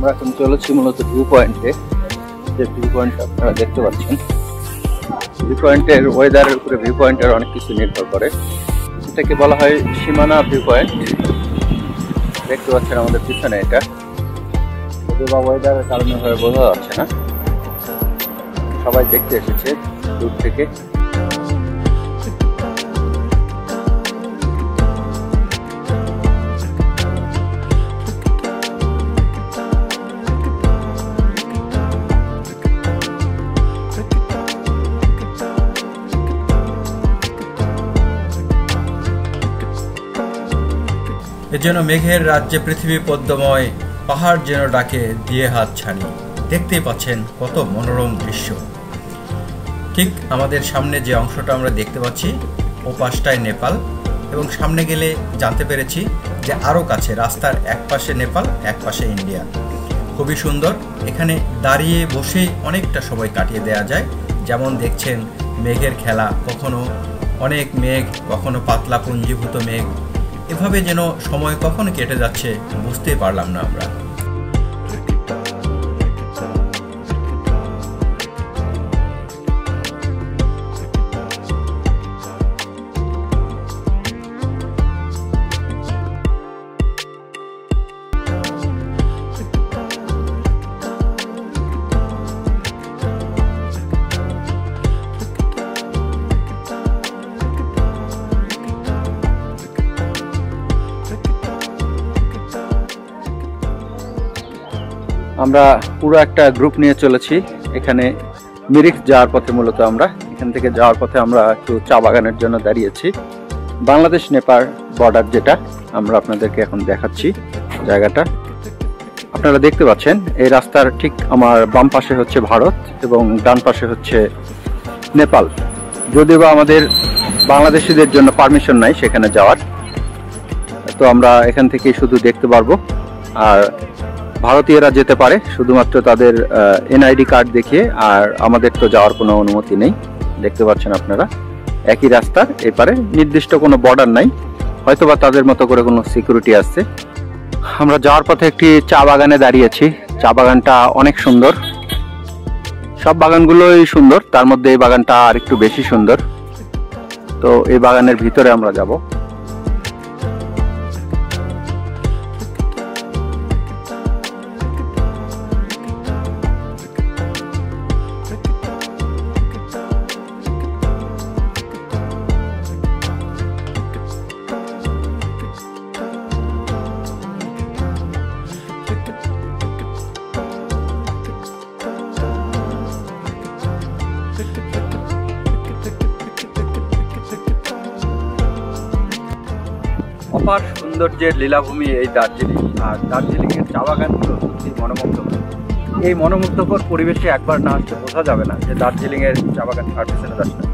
আমরা এখন চলেছি মূলত ভিউ পয়েন্টে। যে ভিউ পয়েন্ট আপনারা দেখতে পাচ্ছেন, ভিউ পয়েন্টের ওয়েদারের উপরে ভিউ পয়েন্টের অনেক কিছু নির্ভর করে। এটাকে বলা হয় সীমানা ভিউ পয়েন্ট। দেখতে পাচ্ছেন আমাদের পিছনে, এটা বা ওয়েদারের কারণে হয়ে বোঝা যাচ্ছে না। সবাই দেখতে এসেছে দূর থেকে। এজন্য মেঘের রাজ্যে পৃথিবী পদ্মময়, পাহাড় যেন ডাকে দিয়ে হাত ছানি। দেখতেই পাচ্ছেন কত মনোরম দৃশ্য। ঠিক আমাদের সামনে যে অংশটা আমরা দেখতে পাচ্ছি, ও পাশটায় নেপাল, এবং সামনে গেলে জানতে পেরেছি যে আরও কাছে রাস্তার এক পাশে নেপাল, এক পাশে ইন্ডিয়া। খুবই সুন্দর। এখানে দাঁড়িয়ে বসে অনেকটা সময় কাটিয়ে দেওয়া যায়। যেমন দেখছেন মেঘের খেলা, কখনো অনেক মেঘ, কখনো পাতলা পুঞ্জীভূত মেঘ। এভাবে যেন সময় কখন কেটে যাচ্ছে বুঝতেই পারলাম না আমরা। আমরা পুরো একটা গ্রুপ নিয়ে চলেছি এখানে মিরিক যাওয়ার পথে। মূলত আমরা এখান থেকে যাওয়ার পথে আমরা একটু চা বাগানের জন্য দাঁড়িয়েছি। বাংলাদেশ নেপাল বর্ডার, যেটা আমরা আপনাদেরকে এখন দেখাচ্ছি জায়গাটা। আপনারা দেখতে পাচ্ছেন এই রাস্তার ঠিক আমার বাম পাশে হচ্ছে ভারত এবং ডান পাশে হচ্ছে নেপাল। যদিও বা আমাদের বাংলাদেশিদের জন্য পারমিশন নাই সেখানে যাওয়ার, তো আমরা এখান থেকে শুধু দেখতে পারবো। আর ভারতীয়রা যেতে পারে শুধুমাত্র তাদের এনআইডি কার্ড দেখিয়ে, আর আমাদের তো যাওয়ার কোনো অনুমতি নেই। দেখতে পাচ্ছেন আপনারা একই রাস্তার এপারে নির্দিষ্ট কোনো বর্ডার নাই, হয়তোবা তাদের মতো করে কোনো সিকিউরিটি আসছে। আমরা যাওয়ার পথে একটি চা বাগানে দাঁড়িয়েছি। চা বাগানটা অনেক সুন্দর, সব বাগানগুলোই সুন্দর, তার মধ্যে এই বাগানটা আর একটু বেশি সুন্দর। তো এই বাগানের ভিতরে আমরা যাব। অপার সৌন্দর্যের লীলাভূমি এই দার্জিলিং। আর দার্জিলিংয়ের চা বাগানগুলো সত্যি মনোমুগ্ধকর। এই মনোমুগ্ধকর পরিবেশে একবার না আসলে বোঝা যাবে না যে দার্জিলিংয়ের চা বাগান পারমিশনে আসলে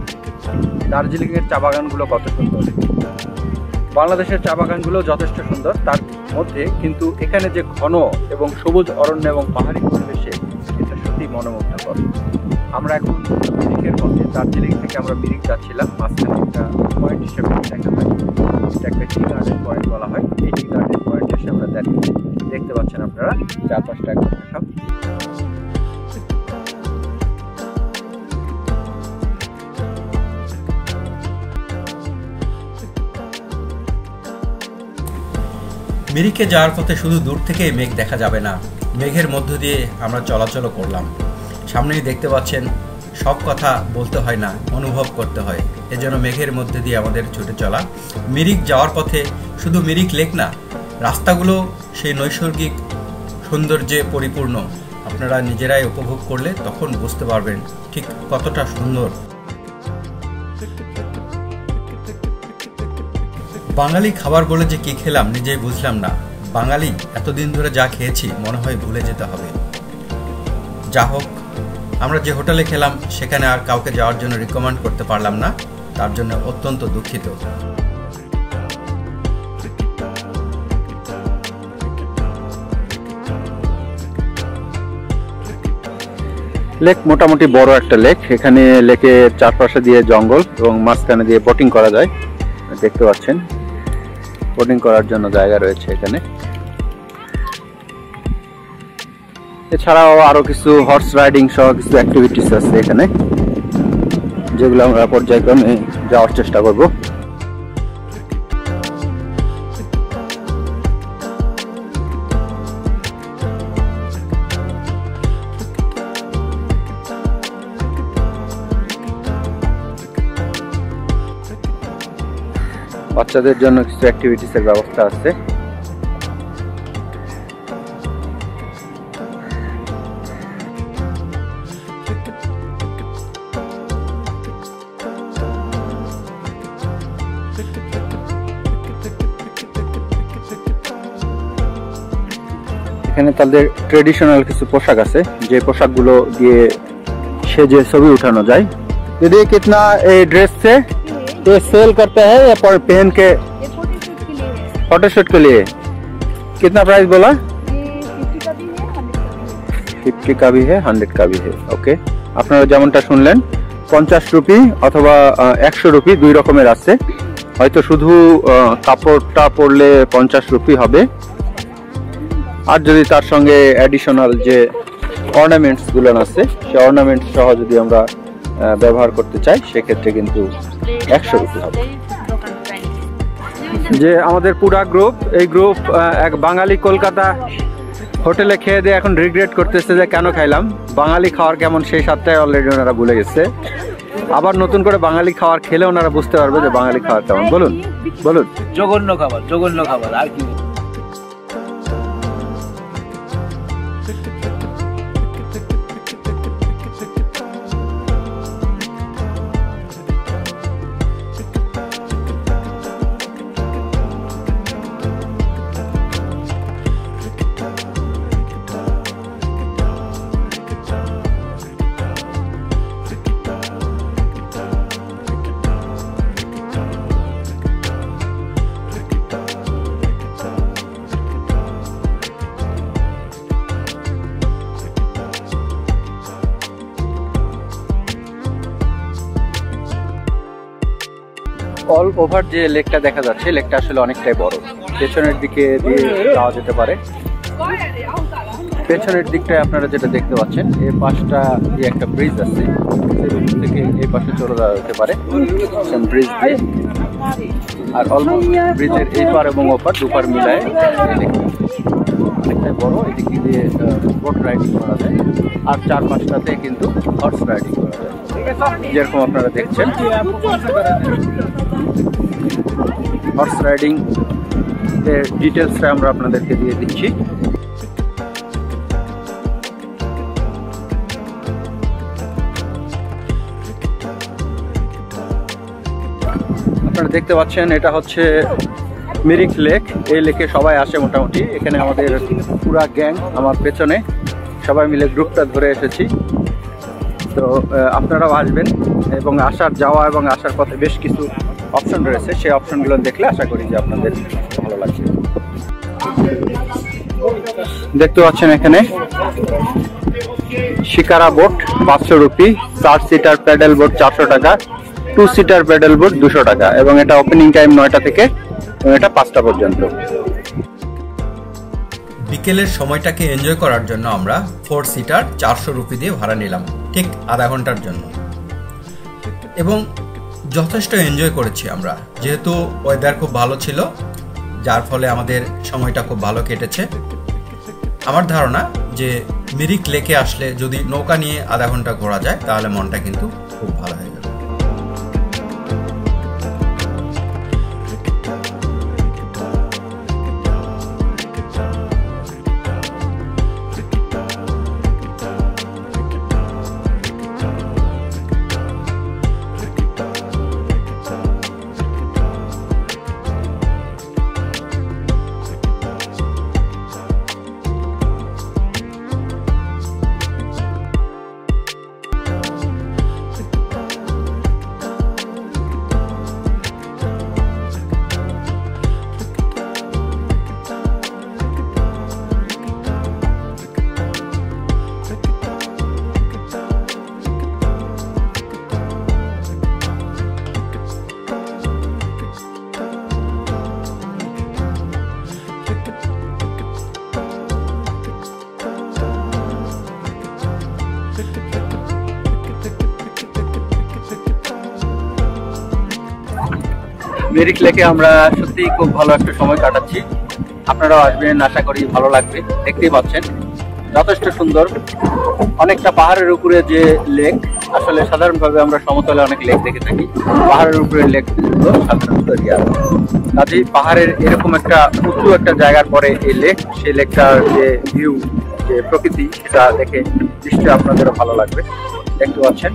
দার্জিলিংয়ের চা বাগানগুলো কত সুন্দর। বাংলাদেশের চা বাগানগুলো যথেষ্ট সুন্দর, তার মধ্যে কিন্তু এখানে যে ঘন এবং সবুজ অরণ্য এবং পাহাড়ি পরিবেশে এটা সত্যি মনোমুগ্ধকর। আমরা এখন মিরিকের পথে, দার্জিলিং থেকে আমরা মিরিক যাচ্ছিলাম। মাঝখানে একটা পয়েন্ট হিসেবে দেখা হয়, এটা একটা টি গার্ডেন পয়েন্ট বলা হয়। এই টি গার্ডেন পয়েন্ট এসে আমরা দেখতে পাচ্ছেন আপনারা চারপাশটা একদম সব। মিরিকে যাওয়ার পথে শুধু দূর থেকে মেঘ দেখা যাবে না, মেঘের মধ্য দিয়ে আমরা চলাচলও করলাম। সামনেই দেখতে পাচ্ছেন, সব কথা বলতে হয় না, অনুভব করতে হয়। এজন্য মেঘের মধ্যে দিয়ে আমাদের ছুটে চলা। মিরিক যাওয়ার পথে শুধু মিরিক লেক না, রাস্তাগুলো সেই নৈসর্গিক সৌন্দর্যে পরিপূর্ণ। আপনারা নিজেরাই উপভোগ করলে তখন বুঝতে পারবেন ঠিক কতটা সুন্দর। বাঙালি খাবার বলে যে কি খেলাম নিজেই বুঝলাম না। বাঙালি এতদিন ধরে যা খেয়েছি মনে হয় ভুলে যেতে হবে। যা হোক, আমরা যে হোটেলে খেলাম সেখানে আর কাউকে যাওয়ার জন্য রিকমেন্ড করতে পারলাম না, তার জন্য অত্যন্ত দুঃখিত। লেক মোটামুটি বড় একটা লেক। এখানে লেকের চারপাশে দিয়ে জঙ্গল এবং মাঝখানে দিয়ে বোটিং করা যায়। দেখতে পাচ্ছেন বোটিং করার জন্য জায়গা রয়েছে এখানে। এছাড়াও আরো কিছু হর্স রাইডিং সহ কিছু অ্যাক্টিভিটিস আছে এখানে, যেগুলো আমরা পর্যায়ক্রমে যাওয়ার চেষ্টা করব। বাচ্চাদের জন্য কিছু অ্যাক্টিভিটিসের ব্যবস্থা আছে। এখানে তাদের ট্রেডিশনাল কিছু পোশাক আছে, যে পোশাকগুলো দিয়ে সেজে ছবি উঠানো যায়। दीदी कितना ये ड्रेस से तो सेल करते हैं या पहन के? फोटोशूट के लिए कितना प्राइस बोला? 50 का भी है 100 का भी है। ओके, আপনারা যেমনটা শুনলেন 50 রুপি অথবা 100 রুপি দুই রকমের আছে। হয়তো শুধু কাপড়টা পরলে 50 রুপি হবে, আর যদি তার সঙ্গে অ্যাডিশনাল যে অর্নামেন্টস গুলো আছে সেই অর্নামেন্টস সহ যদি আমরা ব্যবহার করতে চাই সেক্ষেত্রে কিন্তু 100 রুপি হবে। যে আমাদের পুরা গ্রুপ, এই গ্রুপ এক বাঙালি কলকাতা হোটেলে খেয়ে দিয়ে এখন রিগ্রেট করতেছে যে কেন খাইলাম। বাঙালি খাওয়ার কেমন সেই স্বাদটাই অলরেডি ওনারা ভুলে গেছে। আবার নতুন করে বাঙালি খাওয়ার খেলে ওনারা বুঝতে পারবে যে বাঙালি খাওয়ার কেমন। বলুন বলুন। জঘন্য খাবার, জঘন্য খাবার, আর কি। অল ওভার যে লেকটা দেখা যাচ্ছে, লেকটা আসলে অনেকটাই বড়। পেছনের দিকে দিয়ে যাওয়া যেতে পারে। পেছনের দিকটায় আপনারা যেটা দেখতে পাচ্ছেন, এই পাশটা দিয়ে একটা ব্রিজ আছে, থেকে এই পাশে চলে যাওয়া যেতে পারে ব্রিজ দিয়ে। আর অলমোস্ট ব্রিজের এই পার এবং ওপার দুপার মিলায় অনেকটাই বড়। এদিক দিয়ে বোট রাইডিং করা যায়, আর চার পাঁচটাতে কিন্তু হর্স রাইডিং করা যায়, যেরকম আপনারা দেখছেন। হর্স রাইডিং এর ডিটেলসটা আমরা আপনাদেরকে দিয়ে দিচ্ছি। আপনারা দেখতে পাচ্ছেন এটা হচ্ছে মিরিক লেক। এই লেকে সবাই আসে মোটামুটি। এখানে আমাদের পুরা গ্যাং আমার পেছনে সবাই মিলে গ্রুপটা ধরে এসেছি। তো আপনারাও আসবেন, এবং আসার যাওয়া এবং আসার পথে বেশ কিছু অপশন রয়েছে, সেই অপশনগুলো দেখলে আশা করি যে আপনাদের ভালো লাগবে। দেখতে পাচ্ছেন এখানে shikara boat 500 rupee, 4 seater pedal boat 400 টাকা, 2 সিটার প্যাডেল বোট 200 টাকা, এবং এটা ওপেনিং টাইম 9টা থেকে এটা 5টা পর্যন্ত। বিকেলের সময়টাকে এনজয় করার জন্য আমরা 4 সিটার 400 রুপি দিয়ে ভাড়া নিলাম, ঠিক আধা ঘন্টার জন্য, এবং যথেষ্ট এনজয় করেছি আমরা। যেহেতু ওয়েদার খুব ভালো ছিল, যার ফলে আমাদের সময়টা খুব ভালো কেটেছে। আমার ধারণা যে মিরিক লেকে আসলে যদি নৌকা নিয়ে আধা ঘন্টা ঘোরা যায় তাহলে মনটা কিন্তু খুব ভালো হয়ে যাবে। মিরিক লেকে আমরা সত্যিই খুব ভালো একটা সময় কাটাচ্ছি। আপনারাও আসবেন, আশা করি ভালো লাগবে। দেখতেই পাচ্ছেন যথেষ্ট সুন্দর, অনেকটা পাহাড়ের উপরে যে লেক, আসলে সাধারণভাবে আমরা সমতলে অনেক লেক দেখে থাকি, পাহাড়ের উপরে লেক সাধারণত কাজেই পাহাড়ের এরকম একটা উঁচু একটা জায়গার পরে এই লেক, সেই লেকটার যে ভিউ, যে প্রকৃতি, সেটা দেখে নিশ্চয়ই আপনাদেরও ভালো লাগবে। দেখতে পাচ্ছেন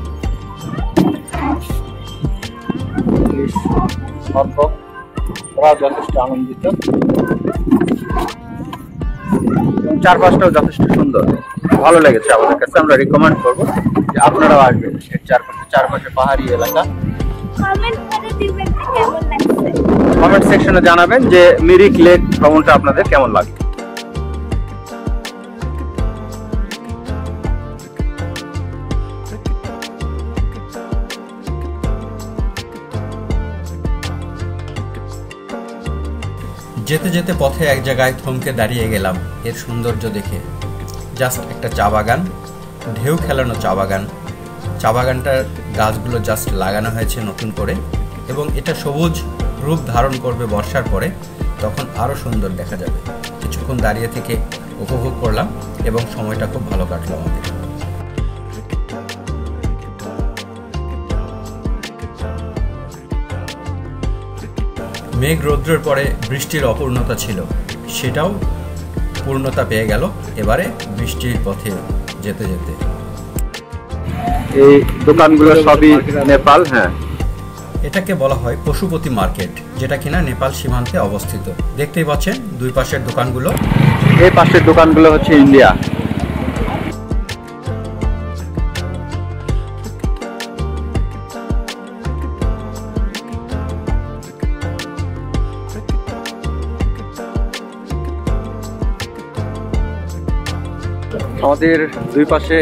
ওরা যথেষ্ট আনন্দিত এবং চারপাশটাও যথেষ্ট সুন্দর, ভালো লেগেছে আমাদের কাছে। আমরা রিকমেন্ড করবো যে আপনারাও আসবেন। এর চারপাশে পাহাড়ি এলাকা। কমেন্ট সেকশনে জানাবেন যে মিরিক লেক ভ্রমণটা আপনাদের কেমন লাগে। যেতে যেতে পথে এক জায়গায় থমকে দাঁড়িয়ে গেলাম এর সৌন্দর্য দেখে। জাস্ট একটা চা বাগান, ঢেউ খেলানো চা বাগান। চা বাগানটার গাছগুলো জাস্ট লাগানো হয়েছে নতুন করে, এবং এটা সবুজ রূপ ধারণ করবে বর্ষার পরে, তখন আরও সুন্দর দেখা যাবে। কিছুক্ষণ দাঁড়িয়ে থেকে উপভোগ করলাম এবং সময়টা খুব ভালো কাটলো আমাদের। মেঘ রৌদ্রের পরে বৃষ্টির অপূর্ণতা ছিল, সেটাও পূর্ণতা পেয়ে গেল এবারে বৃষ্টির পথে যেতে যেতে। এই দোকানগুলো সবই নেপাল। হ্যাঁ, এটাকে বলা হয় পশুপতি মার্কেট, যেটা কিনা নেপাল সীমান্তে অবস্থিত। দেখতেই পাচ্ছেন দুই পাশের দোকানগুলো। এই পাশের দোকানগুলো হচ্ছে ইন্ডিয়া। আমাদের দুই পাশে,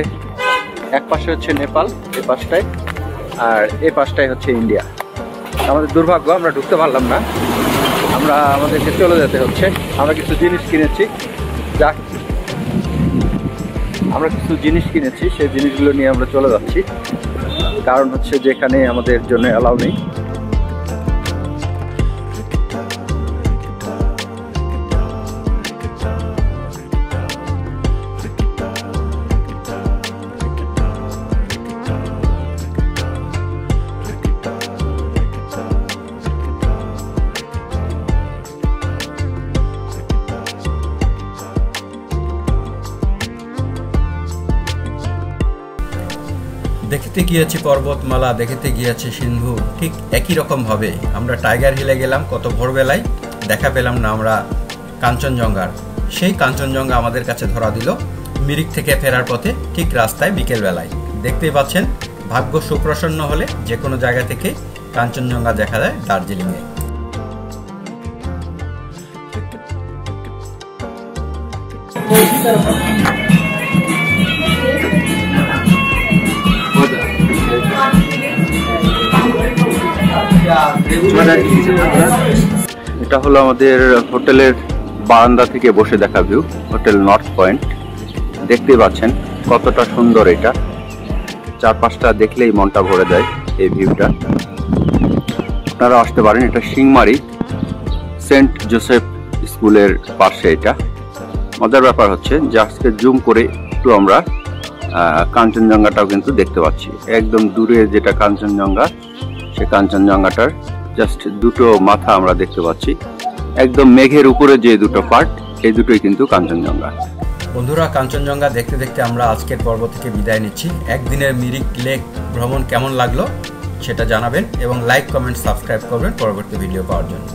এক পাশে হচ্ছে নেপাল এই পাশটায়, আর এই পাশটাই হচ্ছে ইন্ডিয়া। আমাদের দুর্ভাগ্য আমরা ঢুকতে পারলাম না, আমাদেরকে চলে যেতে হচ্ছে। আমরা কিছু জিনিস কিনেছি, সেই জিনিসগুলো নিয়ে আমরা চলে যাচ্ছি। কারণ হচ্ছে যেখানে আমাদের জন্য অ্যালাউ নেই। দেখতে গিয়েছি পর্বতমালা, দেখতে গিয়েছি সিন্ধু, ঠিক একই রকম ভাবে আমরা টাইগার হিলে গেলাম কত ভোরবেলায়, দেখা পেলাম না আমরা কাঞ্চনজঙ্ঘার। সেই কাঞ্চনজঙ্ঘা আমাদের কাছে ধরা দিল মিরিক থেকে ফেরার পথে, ঠিক রাস্তায় বিকেলবেলায়। দেখতেই পাচ্ছেন ভাগ্য সুপ্রসন্ন হলে যে কোনো জায়গা থেকে কাঞ্চনজঙ্ঘা দেখা যায় দার্জিলিংয়ে। এটা হলো আমাদের হোটেলের বারান্দা থেকে বসে দেখা ভিউ, হোটেল নর্থ পয়েন্ট। দেখতেই পাচ্ছেন কতটা সুন্দর এটা, চারপাশটা দেখলেই মনটা ভরে যায় এই ভিউটা। আপনারা আসতে পারেন, এটা সিংমারি সেন্ট জোসেফ স্কুলের পাশে। এটা মজার ব্যাপার হচ্ছে যে আজকে জুম করে একটু আমরা কাঞ্চনজঙ্ঘাটাও কিন্তু দেখতে পাচ্ছি। একদম দূরে যেটা কাঞ্চনজঙ্ঘা, সে কাঞ্চনজঙ্ঘাটার জাস্ট দুটো মাথা আমরা দেখতে পাচ্ছি। একদম মেঘের উপরে যে দুটো পার্ট, এই দুটোই কিন্তু কাঞ্চনজঙ্ঘা। বন্ধুরা, কাঞ্চনজঙ্ঘা দেখতে দেখতে আমরা আজকের পর্ব থেকে বিদায় নিচ্ছি। একদিনের মিরিক লেক ভ্রমণ কেমন লাগলো সেটা জানাবেন, এবং লাইক, কমেন্ট, সাবস্ক্রাইব করবেন পরবর্তী ভিডিও পাওয়ার জন্য।